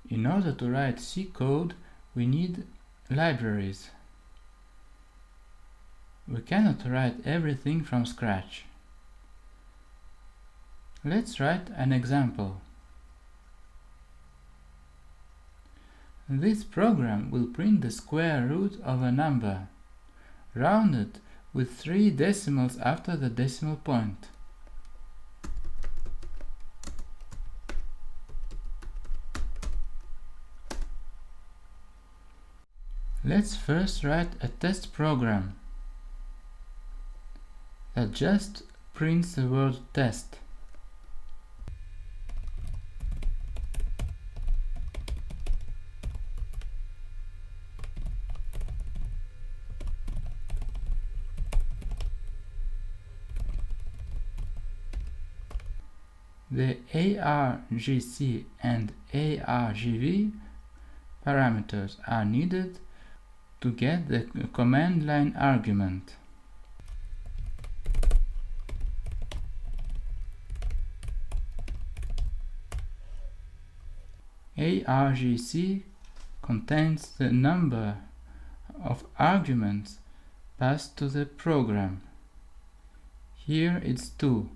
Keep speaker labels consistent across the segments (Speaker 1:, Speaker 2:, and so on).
Speaker 1: In order to write C code, we need libraries. We cannot write everything from scratch. Let's write an example. This program will print the square root of a number, rounded with 3 decimals after the decimal point. Let's first write a test program that just prints the word test. The argc and argv parameters are needed to get the command line argument. Argc contains the number of arguments passed to the program. Here it's 2.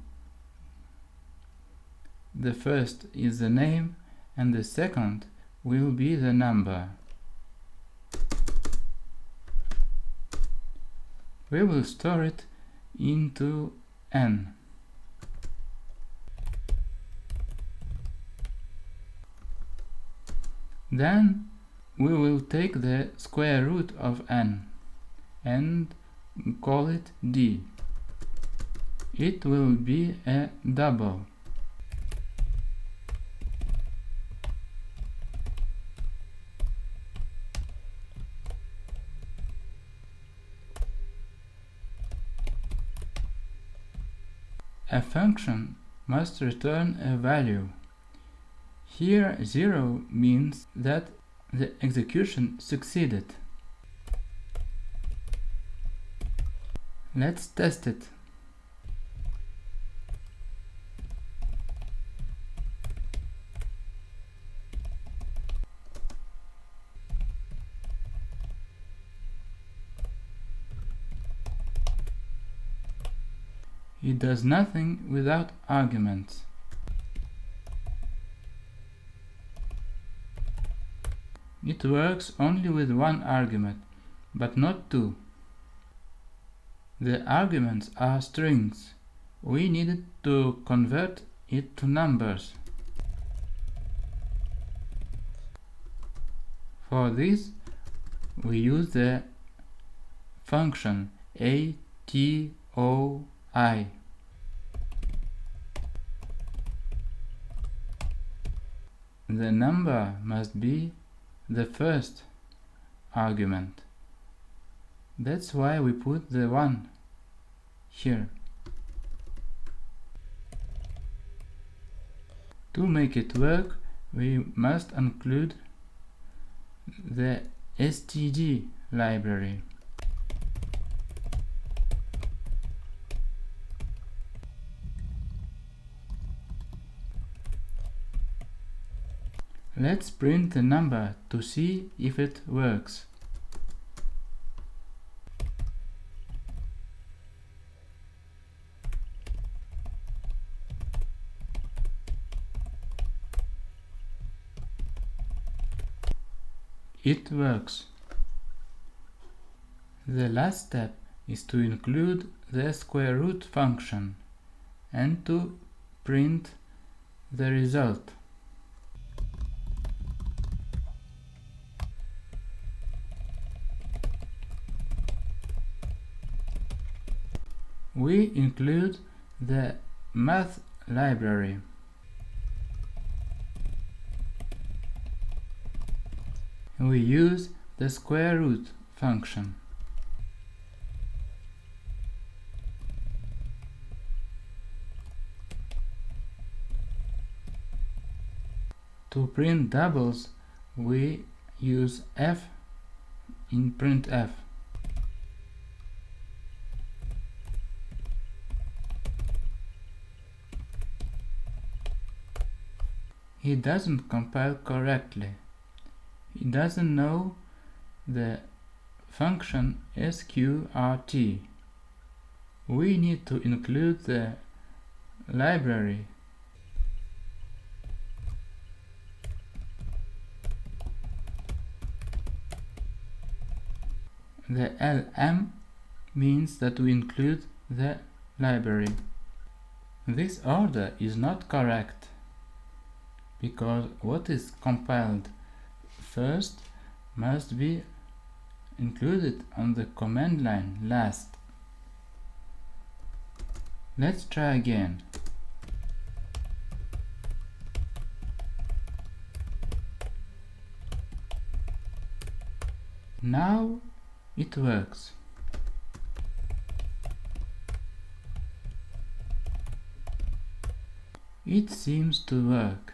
Speaker 1: The first is the name and the second will be the number. We will store it into n. Then we will take the square root of n and call it d. It will be a double. A function must return a value. Here 0 means that the execution succeeded. Let's test it. It does nothing without arguments. It works only with 1 argument, but not 2. The arguments are strings. We needed to convert it to numbers. For this, we use the function stdoi. The number must be the first argument. That's why we put the 1 here. To make it work, we must include the std library. Let's print the number to see if it works. It works. The last step is to include the square root function and to print the result. We include the math library. We use the square root function. To print doubles, we use f in printf. It doesn't compile correctly. It doesn't know the function sqrt. We need to include the library. The lm means that we include the library. This order is not correct because what is compiled first must be included on the command line last. Let's try again. Now it works. It seems to work.